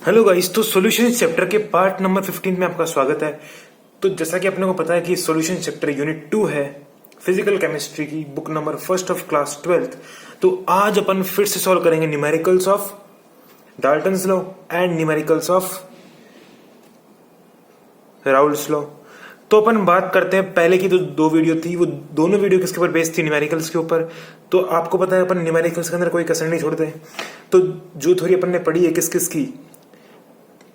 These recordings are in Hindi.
हेलो गाइस, तो सॉल्यूशन चैप्टर के पार्ट नंबर 15 में आपका स्वागत है। तो जैसा कि अपने को पता है कि सॉल्यूशन चैप्टर यूनिट 2 है फिजिकल केमिस्ट्री की book number first of class 12th। तो आज अपन फिर से सॉल्व करेंगे numericals of Dalton's law and numericals of Raoult's law. तो अपन बात करते हैं, पहले की जो दो वीडियो थी वो दोनों वीडियो किसके ऊपर बेस्ड थी? न्यूमेरिकल्स के ऊपर। तो आपको पता है अपन न्यूमेरिकल्स के अंदर कोई कसर नहीं छोड़ते। तो जो थ्योरी अपन ने पढ़ी है किस किस की,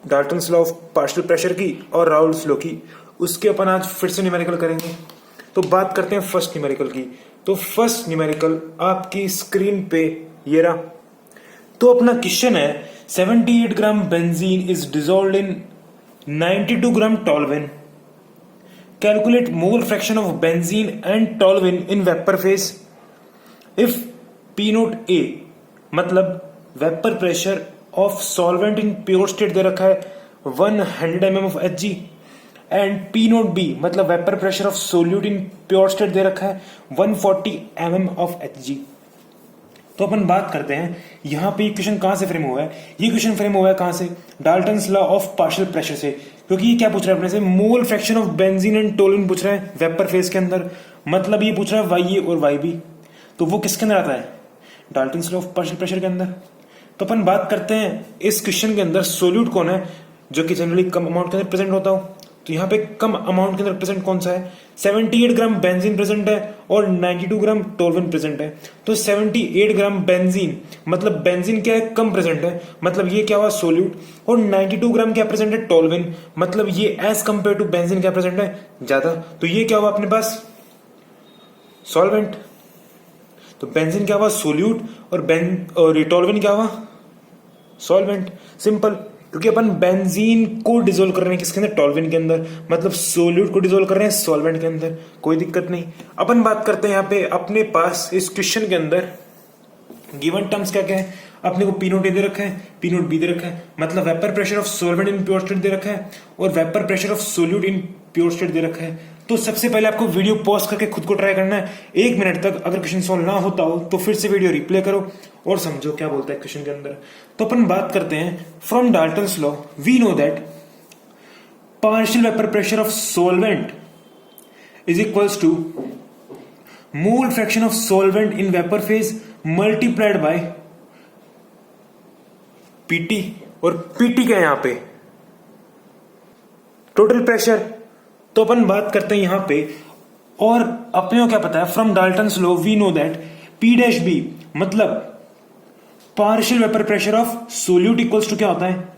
Dalton's law of partial pressure की और राउल्स लॉ की, उसके अपन आज फिर से न्यूमेरिकल करेंगे। तो बात करते हैं फर्स्ट न्यूमेरिकल की। तो फर्स्ट न्यूमेरिकल आपकी स्क्रीन पे ये रहा। तो अपना क्वेश्चन है 78 gram benzene is dissolved in 92 gram toluene. Calculate mole fraction of benzene and toluene in vapour phase if P naught A मतलब vapour pressure of solvent in pure state दे रखा है 100 mm of Hg and P naught B मतलब vapour pressure of solute in pure state दे रखा है 140 mm ऑफ Hg। तो अपन बात करते हैं यहां पे क्वेश्चन कहां से फ्रेम हुआ है। ये क्वेश्चन फ्रेम हुआ है कहां से? Dalton's law of partial pressure से। क्योंकि ये क्या पूछ रहा है अपने से? Mole fraction of benzene and toluene पूछ रहा है वेपर फेज के अंदर। मतलब ये पूछ रहा है YA और YB। तो वो किसके अंदर आता है? Dalton's law of partial pressure के अंदर। तो अपन बात करते हैं इस क्वेश्चन के अंदर सोल्यूट कौन है जो कि जनरली कम अमाउंट के अंदर प्रेजेंट होता हो। तो यहाँ पे कम अमाउंट के अंदर प्रेजेंट कौन सा है? 78 ग्राम बेंजीन प्रेजेंट है और 92 ग्राम टोल्विन प्रेजेंट है। तो 78 ग्राम बेंजीन मतलब बेंजीन क्या है? कम प्रेजेंट है, मतलब ये क्या हुआ? सोल्यूट। और 92 ग्राम क्या प्रेजेंट है? टोल्विन, मतलब ये एज कंपेयर टू बेंजीन क्या प्रेजेंट है? ज्यादा। तो ये क्या हुआ अपने पास? सॉल्वेंट। तो बेंजीन क्या हुआ? सोल्यूट। और टोल्विन क्या हुआ? सॉल्वेंट। सिंपल। क्योंकि अपन बेंजीन को डिसोल्व कर रहे हैं किसके अंदर? टोल्विन के अंदर। मतलब सोल्यूट को डिसोल्व कर रहे हैं सॉल्वेंट के अंदर। कोई दिक्कत नहीं। अपन बात करते हैं यहाँ पे अपने पास इस क्वेश्चन के अंदर गिवन टर्म्स क्या क्या है। अपने को P नोट A दे रखा है, P नोट B दे रखा है, मतलब vapour pressure of solvent in pure state दे रखा है और vapour pressure of solute in pure state दे रखा है। तो सबसे पहले आपको वीडियो पॉज करके खुद को ट्राई करना है 1 मिनट तक। अगर क्वेश्चन सॉल्व ना होता हो तो फिर से वीडियो रिप्ले करो और समझो क्या बोलता है क्वेश्चन के अंदर। तो अपन बात करते हैं from Dalton's law we know that partial vapour pressure of solvent is equals to mole fraction of solvent in vapour phase multiplied by PT। और PT क्या है यहाँ पे? Total pressure. तो अपन बात करते हैं यहां पे, और अपने को क्या पता है? From Dalton's law we know that P-B मतलब partial vapour pressure of solute equals to क्या होता है?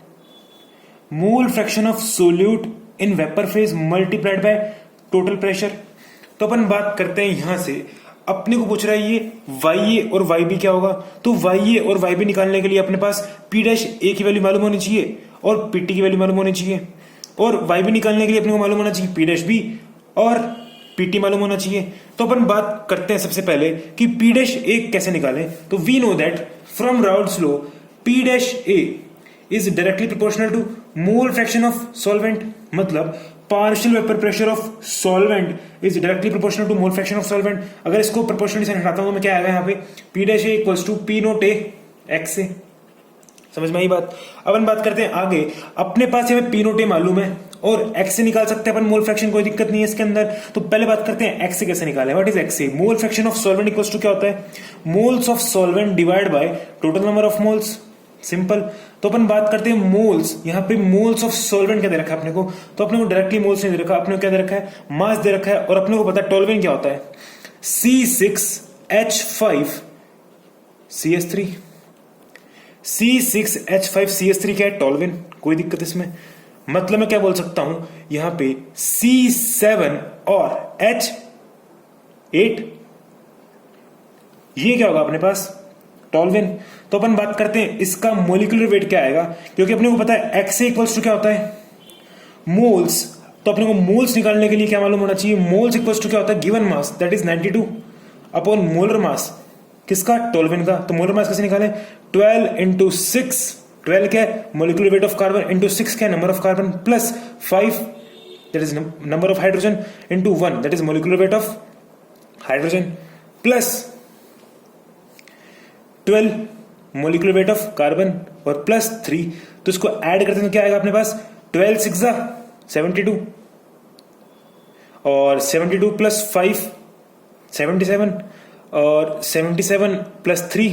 Mole fraction of solute in vapour phase multiplied by total pressure. तो अपन बात करते हैं यहां से, अपने को पूछ रहा है ये YA और YB क्या होगा। तो YA और YB निकालने के लिए अपने पास P-A की वैल्यू मालूम होनी चाहिए और PT की वैल्यू मालूम होनी चाहिए, और YB निकालने के लिए अपने को मालूम होना चाहिए P-B और PT मालूम होना चाहिए। तो अपन बात करते हैं सबसे पहले कि P-A कैसे निकालें। तो we know that from Raoult's law P-A is directly proportional to mole fraction of solvent, मतलब partial vapour pressure of solvent is directly proportional to mole fraction of solvent. अगर इसको प्रोपोर्शनली साइन हटाता हूं तो मैं क्या आएगा यहाँ पे? P-A equals to P naught A x से। समझ में आई बात? अपन बात करते हैं आगे। अपने पास यहाँ पे P नोट A मालूम है और x से निकाल सकते हैं अपन मोल फ्रैक्शन, कोई दिक्कत नहीं है इसके अंदर। तो पहले बात करते हैं x से कैसे निकालें। व्हाट इज x से? Mole fraction of solvent equals to क्या होता है? Moles of solvent divide by total number of moles. Simple. तो अपन बात करते हैं मोल्स। यहाँ पे मोल्स ऑफ सॉल्वेंट क्या दे रखा है अपने को? तो अपने को डायरेक्टली मोल्स नहीं दे रखा, अपने को क्या दे रखा है? मास दे रखा है। और अपने को पता है टोल्विन क्या होता है? C6H5CH3। C6H5CH3 क्या है? टोल्विन। कोई दिक्कत इसमें? मतलब मैं क्या बोल सकता हूं यहां पे C7 और H8, ये क्या होगा अपने पास? टोल्विन। तो अपन बात करते हैं इसका मोलिकुलर वेट क्या आएगा, क्योंकि अपने को पता है x इक्वल्स टू क्या होता है? मोल्स। तो अपने को मोल्स निकालने के लिए क्या मालूम होना चाहिए? मोल्स इक्वल्स टू क्या होता है? Given mass that is 92 upon molar mass किसका? टोल्विन का। तो मोलर मास कैसे निकालें? 12 इंटू 6, 12 क्या है? Molecular weight of carbon, into 6 क्या है? Number of carbon, plus 5 that is number of hydrogen, into 1 that is molecular weight of hydrogen, plus 12 molecular weight of carbon और प्लस 3 तो इसको ऐड करते हैं तो क्या आएगा अपने पास 12 6 72 और 72 प्लस 5 77 और 77 प्लस 3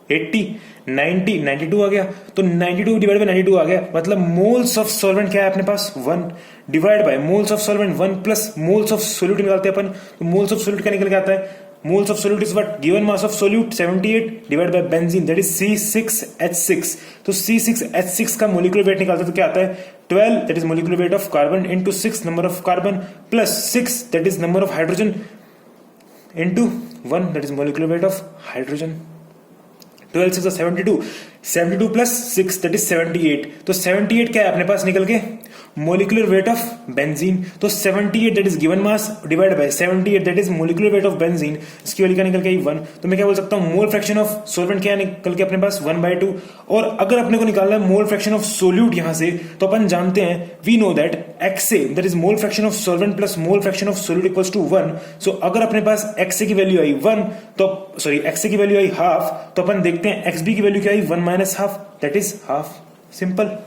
80 90 92 आ गया। तो 92 डिवाइड बाय 92 आ गया, मतलब मोल्स ऑफ सॉल्वेंट क्या है अपने पास 1 divide by moles of solvent 1 plus moles of solute निकालते हैं अपन। तो मोल्स ऑफ सोल्यूट क्या निकल के आता है, moles of solute is what, given mass of solute 78 divide by benzene that is C6H6। तो C6H6 का मोलिकुलर वेट निकालते हैं तो क्या आता है 12 that is molecular weight of carbon into 6 number of carbon plus 6 that is number of hydrogen into 1 that is molecular weight of hydrogen. 12 6 72 72 plus 6 that is 78। तो 78 क्या है अपने पास निकल के मोलिकुलर वेट ऑफ बेंजीन। तो 78 that is given mass divide by 78 that is molecular weight of benzene, इसकी वैल्यू क्या निकल के 1। तो मैं क्या बोल सकता हूं मोल फ्रैक्शन ऑफ सॉल्वेंट क्या निकल के अपने पास 1/2। और अगर अपने को निकालना है मोल फ्रैक्शन ऑफ सोल्यूट यहां से, तो अपन जानते हैं we know that XA that is mole fraction of solvent plus mole fraction of solute equals to 1। So अगर अपने पास XA की वैल्यू आई 1 तो सॉरी XA की वैल्यू आई हाफ, तो अपन देखते हैं XB की वैल्यू क्या आई 1 minus half that is half. Simple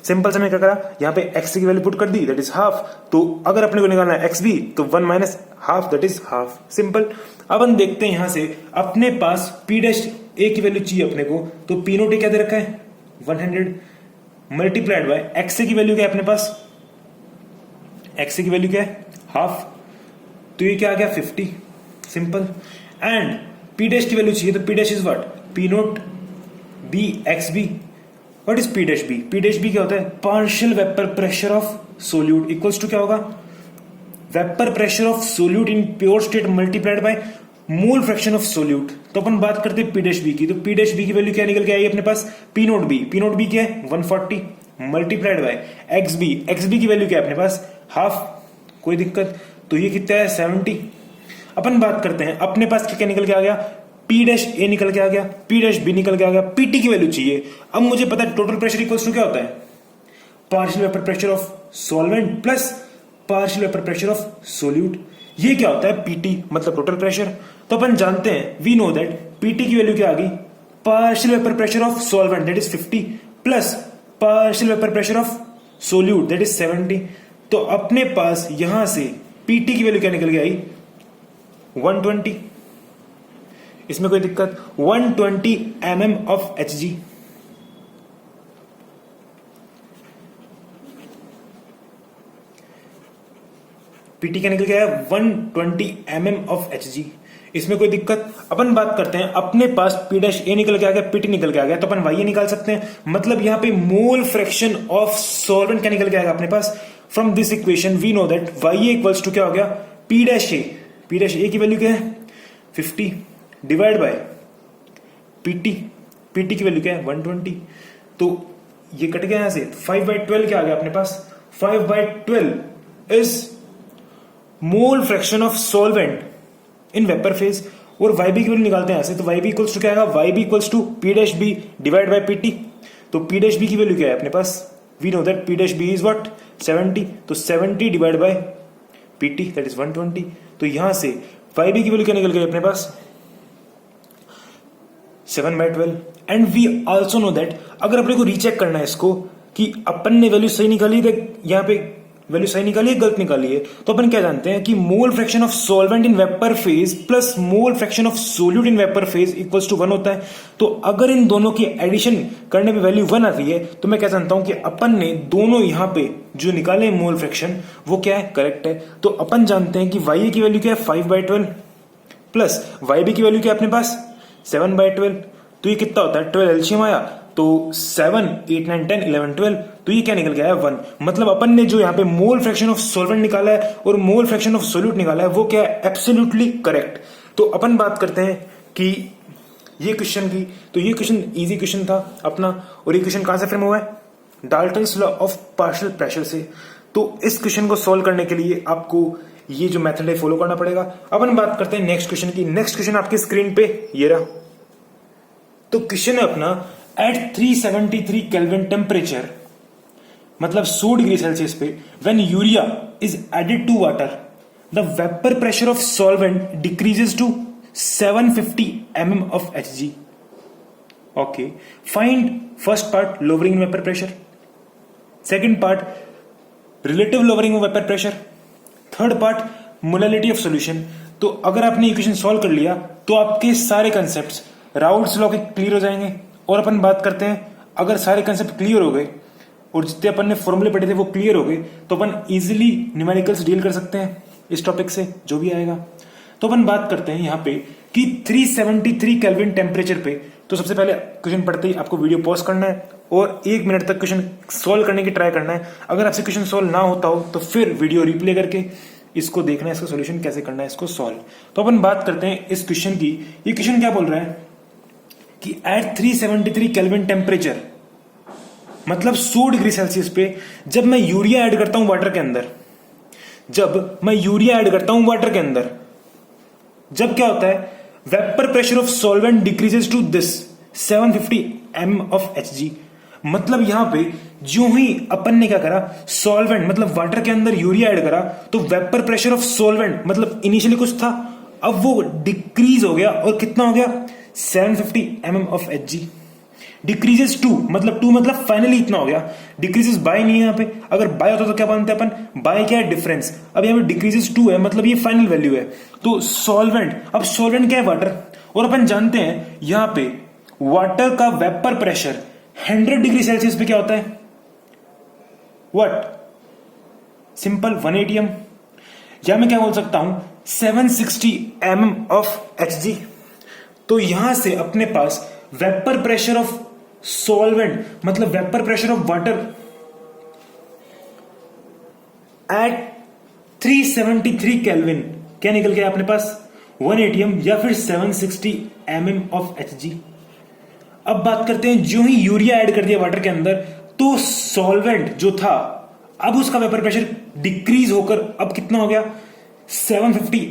simple से मैं क्या करा, यहाँ पे XA की वैल्यू पुट कर दी दैट इज हाफ। तो अगर अपने को निकालना है XB तो 1 minus half that is half. Simple. अब हम देखते हैं यहां से अपने पास P डैश A की वैल्यू चाहिए अपने को, तो P नोट क्या दे रखा है 100 मल्टीप्लाइड बाय XA की वैल्यू क्या है अपने पास, XA की वैल्यू क्या है हाफ, तो ये क्या आ गया 50। सिंपल। एंड P डैश की वैल्यू चाहिए, तो P dash is what P naught B XB। What is P dash B? P dash B क्या होता है partial vapour pressure of solute equals to क्या होगा vapour pressure of solute in pure state multiplied by mole fraction of solute. तो अपन बात करते हैं P डैश B की, तो P डैश B की वैल्यू क्या निकल के आई अपने पास P naught B। P naught B क्या है 140 मल्टीप्लाइड बाय XB। XB की वैल्यू क्या है अपने पास हाफ, कोई दिक्कत। तो ये कितना है 70। अपन बात करते हैं अपने पास क्या निकल के आ गया P डैश A निकल के आ गया, P डैश B निकल के आ गया, PT की वैल्यू चाहिए। अब मुझे पता है टोटल प्रेशर इक्वल्स टू क्या होता है partial vapour pressure of solvent plus partial vapour pressure of solute. ये क्या होता है PT मतलब टोटल प्रेशर। तो अपन जानते हैं वी नो दैट PT की वैल्यू क्या आ गई partial vapour pressure of solvent that is 50 plus partial vapour pressure of solute that is 70। तो अपने पास यहां से PT की वैल्यू क्या निकल के आई 120। इसमें कोई दिक्कत 120 mm ऑफ Hg। PT क्या निकल के आया 120 mm ऑफ Hg। इसमें कोई दिक्कत। अपन बात करते हैं अपने पास P डैश A निकल के आ गया, PT निकल के आ गया, तो अपन YA निकाल सकते हैं। मतलब यहां पे मोल फ्रैक्शन ऑफ सॉल्वेंट क्या निकल के आएगा अपने पास from this equation we know that YA equals to क्या हो गया P dash A। P dash A की वैल्यू क्या है 50 डिवाइड बाय PT की वैल्यू क्या है 120। तो ये कट गया यहां से 5/12 क्या आ गया अपने पास 5/12 is mole fraction of solvent in vapour phase. और YB की वैल्यू निकालते हैं यहां से, तो YB इक्वल्स टू क्या आएगा YB equals to P dash B divide by PT। तो P डैश B की वैल्यू क्या है अपने पास we know that P dash B is what 70। तो 70 divide by PT that is 120। तो यहां से YB की वैल्यू क्या निकल गई अपने पास 7/12। And we also know that अगर अपने को रीचेक करना है इसको कि अपन ने वैल्यू सही निकाली है, यहां पे वैल्यू सही निकाली है गलत निकाली है, तो अपन क्या जानते हैं कि mole fraction of solvent in vapour phase plus mole fraction of solute in vapour phase equals to 1 होता है। तो अगर इन दोनों की एडिशन करने पे वैल्यू 1 आती है, तो मैं क्या जानता हूं कि अपन ने दोनों यहां पे जो निकाले मोल फ्रैक्शन वो क्या है करेक्ट है। तो अपन जानते हैं कि YA की वैल्यू क्या है 5/12 प्लस YB की वैल्यू क्या है अपने पास 7/12। तो ये कितना होता है 12 एलसीएम आया, तो 7 8 9 10 11 12। तो ये क्या निकल गया है 1। मतलब अपन ने जो यहाँ पे मोल फ्रैक्शन ऑफ सॉल्वेंट निकाला है और मोल फ्रैक्शन ऑफ सोल्यूट निकाला है वो क्या है एब्सोल्युटली करेक्ट। तो अपन बात करते हैं कि ये क्वेश्चन की, तो ये क्वेश्चन इजी क्वेश्चन था अपना, और ये क्वेश्चन कहां से फ्रेम हुआ है Dalton's law of partial pressure से। तो इस क्वेश्चन को सोल्व करने के लिए आपको ये जो मेथड है फॉलो करना पड़ेगा। अब हम बात करते हैं नेक्स्ट क्वेश्चन की। नेक्स्ट क्वेश्चन आपकी स्क्रीन पे ये रहा। तो क्वेश्चन है अपना एट 373 केल्विन टेम्परेचर मतलब 100 डिग्री सेल्सियस पे when urea is added to water the vapour pressure of solvent decreases to 750 mm of Hg। Okay, find first part lowering vapour pressure, second part relative lowering of vapour pressure, third part molality of solution. तो अगर आपने इक्वेशन सॉल्व कर लिया तो आपके सारे कंसेप्ट्स राउल्ट्स लॉ के क्लियर हो जाएंगे। और अपन बात करते हैं, अगर सारे कंसेप्ट क्लियर हो गए और जितने अपन ने फॉर्मूले पढ़े थे वो क्लियर हो गए तो अपन इजीली न्यूमेरिकल्स डील कर सकते हैं इस टॉपिक से, जो भी आएगा। तो अपन बात करते हैं यहाँ पे कि 373 केल्विन टेम्परेचर पे, तो सबसे पहले क्वेश्चन पढ़ते ही आपको वीडियो पॉज करना है और 1 मिनट तक क्वेश्चन सॉल्व करने की ट्राई करना है। अगर आपसे क्वेश्चन सॉल्व ना होता हो तो फिर वीडियो रिप्ले करके इसको देखना है, इसका सॉल्यूशन कैसे करना है, इसको सॉल्व। तो अपन बात करते हैं इस क्वेश्चन की। ये क्वेश्चन क्या बोल रहा है कि एट 373 केल्विन टेम्परेचर, मतलब 100 डिग्री सेल्सियस पे जब मैं यूरिया ऐड करता हूं वाटर के अंदर, जब मैं यूरिया ऐड करता हूं वाटर के अंदर, जब क्या होता है, vapour pressure of solvent decreases to this 750 mm of Hg। मतलब यहां पे जो ही अपन ने क्या करा, सॉल्वेंट मतलब वाटर के अंदर यूरिया ऐड करा, तो वेपर प्रेशर ऑफ सॉल्वेंट मतलब इनिशियली कुछ था, अब वो डिक्रीज हो गया और कितना हो गया 750 mm of Hg। Decreases to मतलब फाइनली इतना हो गया, डिक्रीजेस बाय नहीं है यहाँ पे। अगर बाय होता तो क्या मानते हैं अपन, बाय क्या है, डिफरेंस। अब यहाँ पे डिक्रीजेस 2 है, मतलब ये फाइनल वैल्यू है। तो सॉल्वेंट, अब सॉल्वेंट क्या है, वाटर। और अपन जानते हैं यहां पे वाटर का वेपर प्रेशर 100 डिग्री सेल्सियस पे क्या होता है, व्हाट, सिंपल 180 m, या मैं क्या बोल सकता हूं 760 mm ऑफ Hg। तो यहां से अपने पास वेपर प्रेशर ऑफ सॉल्वेंट मतलब vapour pressure of water at 373 kelvin क्या निकल गया अपने पास, 180 m या फिर 760 mm ऑफ Hg। अब बात करते हैं, जो ही यूरिया ऐड कर दिया वाटर के अंदर तो सॉल्वेंट जो था, अब उसका वेपर प्रेशर डिक्रीज होकर अब कितना हो गया 750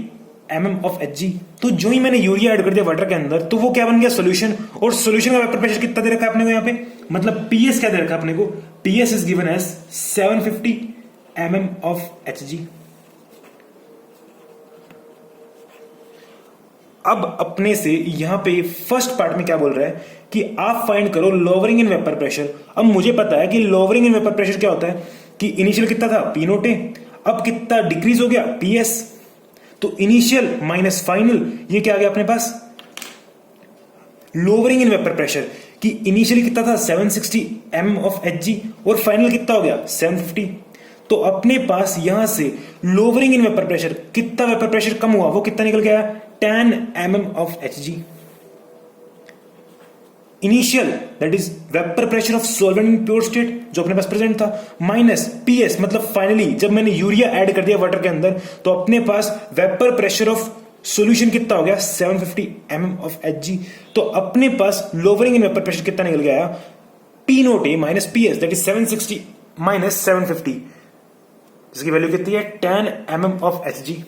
mm ऑफ Hg। तो जो ही मैंने यूरिया ऐड कर दिया वाटर के अंदर तो वो क्या बन गया, सॉल्यूशन। और सॉल्यूशन का वेपर प्रेशर कितना दे रखा है अपने को यहाँ पे, मतलब PS क्या दे रखा है अपने को, PS is given as 750 mm of Hg। अब अपने से यहां पे फर्स्ट पार्ट में क्या बोल रहा है कि आप फाइंड करो लोअरिंग इन वेपर प्रेशर। अब मुझे पता है कि लोअरिंग इन वेपर प्रेशर क्या होता है कि इनिशियल कितना था P नोट ए, अब कितना डिक्रीज हो गया PS। तो इनिशियल माइनस फाइनल, ये क्या आ गया अपने पास, लोअरिंग इन वेपर प्रेशर कि इनिशियली कितना था 760 mm ऑफ Hg और फाइनल कितना हो गया 750। तो अपने पास यहां से लोअरिंग इन वेपर प्रेशर, कितना वेपर प्रेशर कम हुआ, वो कितना निकल गया 10 mm of Hg। Initial that is vapour pressure of solvent in pure state जो अपने पास प्रेजेंट था, माइनस PS मतलब फाइनली जब मैंने यूरिया ऐड कर दिया वाटर के अंदर तो अपने पास वेपर प्रेशर ऑफ सॉल्यूशन कितना हो गया 750 mm ऑफ Hg। तो अपने पास लोअरिंग इन वेपर प्रेशर कितना निकल गया, P naught A minus PS that is 760 minus 750, जिसकी वैल्यू कितनी है 10 mm ऑफ Hg।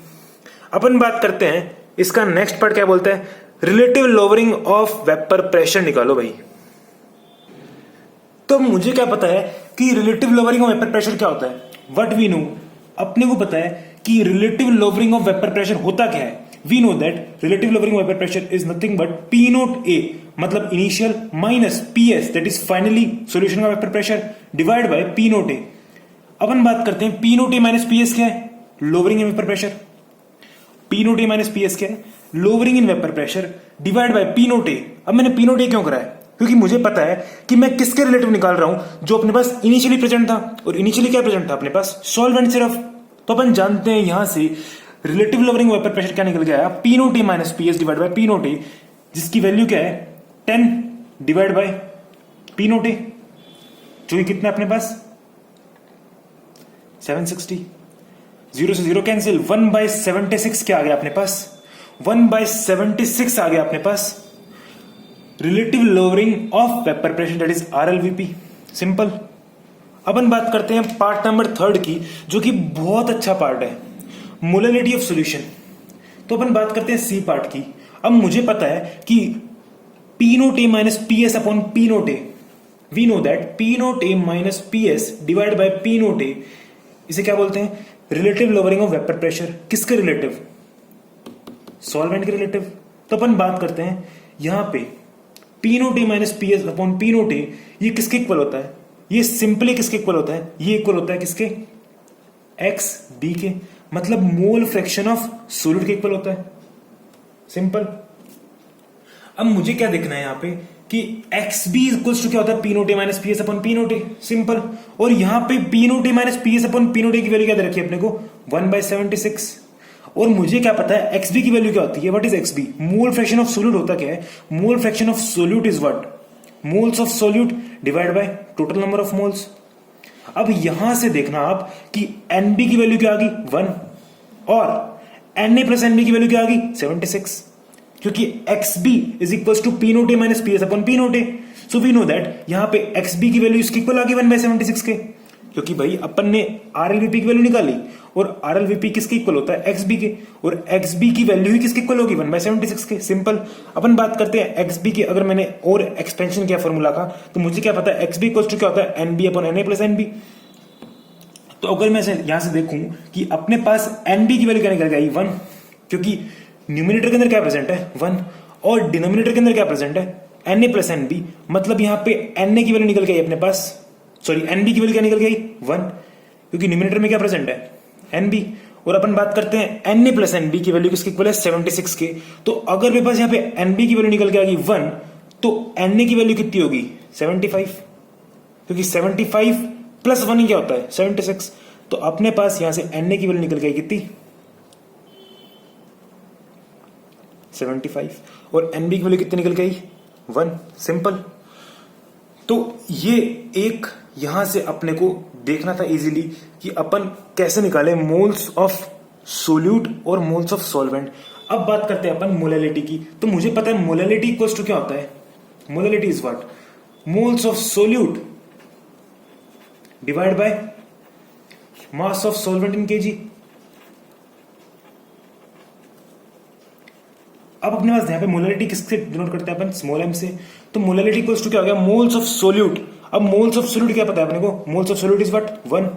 अपन बात करते हैं इसका नेक्स्ट पार्ट क्या बोलता है, relative lowering of vapour pressure निकालो भाई। तो मुझे क्या पता है कि relative lowering of vapour pressure क्या होता है, व्हाट वी नो, अपने को पता है कि relative lowering of vapour pressure होता क्या है। We know that relative lowering of vapour pressure is nothing but P naught A मतलब initial minus PS that is finally solution का vapour pressure divide by P naught A. अपन बात करते हैं P naught A minus PS क्या है, lowering in vapour pressure. P naught A minus PS क्या है, lowering in vapour pressure divide by P naught ए। अब मैंने P नोट ए क्यों करा है, क्योंकि मुझे पता है कि मैं किसके रिलेटिव निकाल रहा हूं, जो अपने पास इनिशियली प्रेजेंट था। और इनिशियली क्या प्रेजेंट था अपने पास, सॉल्वेंट सिर्फ। तो अपन जानते हैं यहां से रिलेटिव लोअरिंग वेपर प्रेशर क्या निकल गया, P naught A minus PS divide by P naught A, जिसकी वैल्यू क्या है 10 divide by P naught A, जो कि कितना अपने पास 760। 0 से 0 कैंसिल, 1/76 क्या आ गया अपने पास, 1/76 आ गया अपने पास relative lowering of vapour pressure that is RLVP। Simple. अपन बात करते हैं पार्ट नंबर 3 की, जो कि बहुत अच्छा पार्ट है, मोलालिटी ऑफ सॉल्यूशन। तो अपन बात करते हैं C पार्ट की। अब मुझे पता है कि P naught A minus PS upon P naught A, we know that P naught A minus PS divide by P naught A, इसे क्या बोलते हैं, relative lowering of vapour pressure. किसके रिलेटिव, सॉल्वेंट के रिलेटिव। तो अपन बात करते हैं यहां पे P naught A minus P S upon P naught A, ये किसके इक्वल होता है? ये सिंपली किसके इक्वल होता है? ये इक्वल होता है किसके? एक्स बी के, मतलब मोल फ्रैक्शन ऑफ सॉल्यूट के इक्वल होता है। सिंपल। अब मुझे क्या देखना है यहाँ पे कि एक्स बी इक्वल्स टू क्या होता है? P naught A minus P S upon P naught A. Simple. और यहाँ पे P naught A minus P S upon P naught A की वैल्यू क्या दे रखी है अपने को? 1/76। और मुझे क्या पता है एक्स बी की वैल्यू क्या होती है? What is X B? Mole fraction of solute होता क्या है? Mole fraction of solute is what? Moles of solute divide by total number of moles. अब यहां से देखना आप कि एनबी की वैल्यू क्या आ गई? 1, और एनए प्लस एनबी की वैल्यू क्या आ गई? 76, क्योंकि X B is equal to P naught A minus P S upon P naught A. So we know that यहां पे एक्स बी की वैल्यू इसकी इक्वल आ गई 1/76 के, क्योंकि भाई अपन ने आरएलवीपी की वैल्यू निकाली और आरएलवीपी किसके इक्वल होता है? एक्स बी के, और एक्स बी की वैल्यू ही किसके इक्वल होगी? 1/76 के। सिंपल। अपन बात करते हैं एक्स बी की। अगर मैंने और एक्सपेंशन किया फॉर्मूला का तो मुझे क्या पता है? एक्स बी इक्वल टू क्या होता है? N B upon N A plus N B. तो अगर मैं यहां से देखूं कि अपने पास एनबी की वैल्यू क्या निकल गई? 1, क्योंकि न्यूमिनेटर के अंदर क्या प्रेजेंट है? 1, और डिनोमिनेटर के अंदर क्या प्रेजेंट है? N A plus N B. मतलब यहां पे एनए की वैल्यू निकल गई अपने पास, सॉरी एनबी की वैल्यू क्या निकल गई? 1, क्योंकि न्यूमिनेटर में क्या प्रेजेंट है? एनबी। और अपन बात करते हैं एनए प्लस एनबी की वैल्यू किसके इक्वल है? 76 के। तो अगर मेरे पास यहाँ पे एनबी की वैल्यू निकल के आ गई 1, तो एनए की वैल्यू कितनी होगी? 75, क्योंकि 75 प्लस 1 ही क्या होता है? 76। तो अपने पास यहां से एनए की वैल्यू निकल गई कितनी? 75। और एनबी की वैल्यू कितनी निकल गई? 1। सिंपल। तो ये एक यहां से अपने को देखना था इजीली कि अपन कैसे निकाले मोल्स ऑफ सोल्यूट और मोल्स ऑफ सॉल्वेंट। अब बात करते हैं अपन मोलैलिटी की। तो मुझे पता है मोलैलिटी इक्वल्स टू क्या होता है? Molality is what? Moles of solute divide by mass of solvent in KG. अब अपने पास यहां पे मोलैलिटी किससे डिनोट करते हैं अपन? स्मॉल एम से। तो मोलैलिटी इक्वल्स टू क्या हो गया? Moles of solute. अब मोल्स ऑफ सोल्यूट क्या पता है अपने को? Moles of solute is what? 1,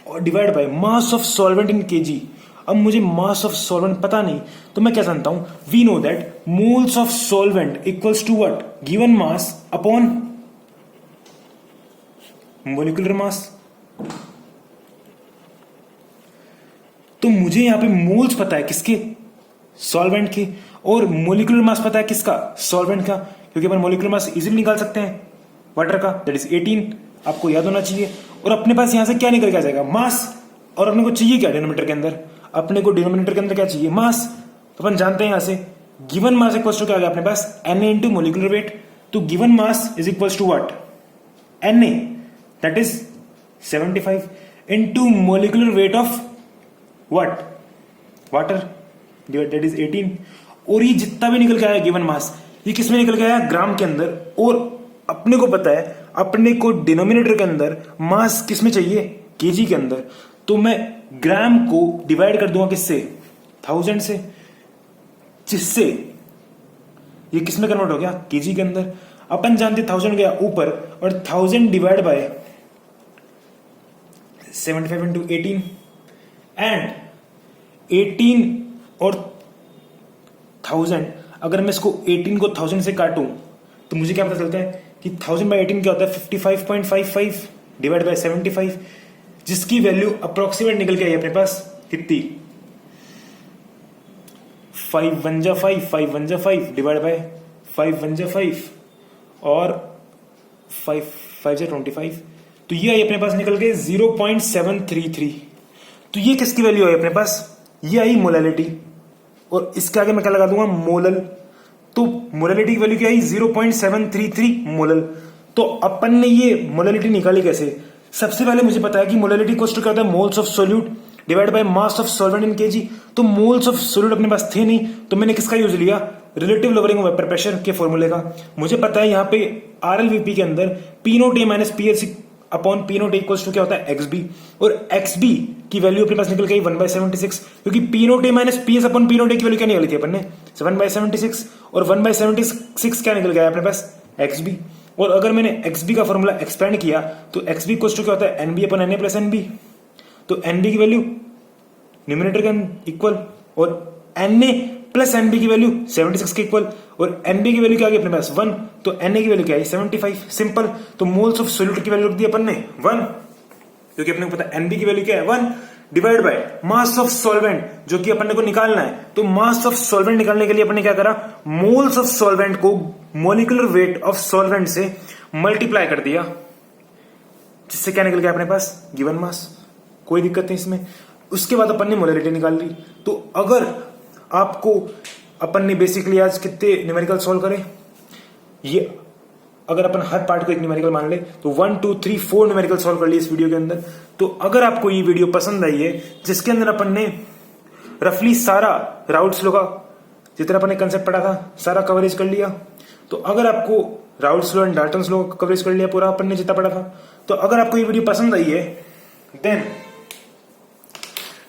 और divide by mass of solvent in KG. अब मुझे मास ऑफ सॉल्वेंट पता नहीं, तो मैं क्या जानता हूं? We know that moles of solvent equals to what? Given mass upon molecular mass. तो मुझे यहां पे मोल्स पता है किसके? सॉल्वेंट के। और मोलिकुलर मास पता है किसका? सॉल्वेंट का, क्योंकि अपन मोलिकुलर मास इजीली निकाल सकते हैं वाटर का, दैट इज 18। आपको याद होना चाहिए। और अपने पास यहां से क्या निकल के आ जाएगा? मास। और अपने को चाहिए क्या डिनोमिनेटर के अंदर? अपने को डिनोमिनेटर के अंदर क्या चाहिए? मास। तो अपन जानते हैं यहां से गिवन मास इक्वल्स टू क्या आ गया अपने पास? Na into molecular weight. तो given mass is equals to what? Na, that is 75 into molecular weight of what? Water, that is 18। और ये जितना भी निकल के आया गिवन मास, ये किस में निकल के आया? ग्राम के अंदर। और अपने को पता है अपने को डिनोमिनेटर के अंदर मास किस में चाहिए? केजी के अंदर। तो मैं ग्राम को डिवाइड कर दूंगा किससे? 1000 से, जिससे ये किस में कन्वर्ट हो गया? केजी के अंदर। अपन जानते 1000 गया ऊपर, और 1000 डिवाइड बाय 75 इंटू 18, एंड 18 और 1000, अगर मैं इसको 18 को 1000 से काटूं तो मुझे क्या पता चलता है कि 1000 बाई 18 क्या होता है? 55.55 डिवाइड बाय 75, जिसकी वैल्यू अप्रोक्सीमेट निकल के आई अपने पास कितनी? 5 1 जा 5, 5 1 जा 5 डिवाइड बाय 5 1 जा 5 और 5 5 जा 25। तो ये आई अपने पास निकल के 0.733। तो ये किसकी वैल्यू आई अपने पास? ये आई मोलैलिटी। और इसके आगे मैं क्या लगा दूंगा? मोलल। तो मोलैलिटी की वैल्यू क्या आई? 0.733 मोलल। तो अपन ने ये मोलैलिटी निकाली कैसे? सबसे पहले मुझे पता है कि मोलैलिटी इक्वल्स टू क्या होता है? Moles of solute divide by mass of solvent in KG. तो मोल्स ऑफ सोल्यूट अपने पास थे नहीं, तो मैंने किसका यूज लिया? Relative lowering of vapour pressure के फॉर्मूले का। मुझे पता है यहाँ पे आरएलवीपी के अंदर P naught A minus P S upon P naught equals to क्या होता है? X B. और एक्स बी की वैल्यू अपने पास निकल गई 1/76, क्योंकि P naught A minus P S upon P naught A की वैल्यू क्या निकली थी अपन ने? 1/76। और 1/76 क्या निकल गया अपने पास? X B. और अगर मैंने एक्स बी का फॉर्मूला एक्सपेंड किया तो एक्स बी इक्वल्स टू क्या होता है? N B upon N A plus N B. तो एनबी की वैल्यू न्यूमिनेटर का इक्वल, और एनए प्लस एनबी की वैल्यू 76 के इक्वल। और एनबी की वैल्यू क्या आ गई अपने पास 1, तो एनए की वैल्यू क्या है 75, सिंपल। तो मोल्स ऑफ सॉल्यूट की वैल्यू रख दी अपन ने 1, क्योंकि अपने को पता एनबी की वैल्यू क्या है 1 divide by mass of solvent जो कि अपन ने को निकालना है। तो मास ऑफ सॉल्वेंट निकालने के लिए अपन ने क्या करा, मोल्स ऑफ सॉल्वेंट को मोलिकुलर वेट ऑफ सॉल्वेंट से मल्टीप्लाई कर दिया, जिससे क्या निकल गया अपने पास गिवन मास। कोई दिक्कत नहीं इसमें। उसके बाद अपन ने मोलरिटी निकाल ली। तो अगर आपको अपन ने बेसिकली आज कितने न्यूमेरिकल सॉल्व करे, ये अगर अपन हर पार्ट को एक न्यूमेरिकल मान ले तो 1 2 3 4 न्यूमेरिकल सॉल्व कर लिए इस वीडियो के अंदर। तो अगर आपको ये वीडियो पसंद आई है जिसके अंदर अपन ने रफली सारा राउट्स लो का जितना अपन ने कंसेप्ट पढ़ा था सारा कवरेज कर लिया, तो अगर आपको राउट्स लो एंड डाल्टन्स लो का कवरेज कर लिया पूरा अपन ने जितना पढ़ा था, तो अगर आपको ये वीडियो पसंद आई है then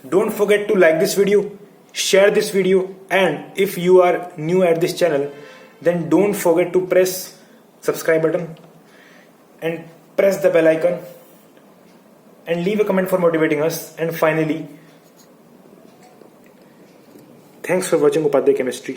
don't forget to like this video, share this video, and if you are new at this channel then don't forget to press subscribe button and press the bell icon and leave a comment for motivating us. And finally, thanks for watching Upadhyay Chemistry.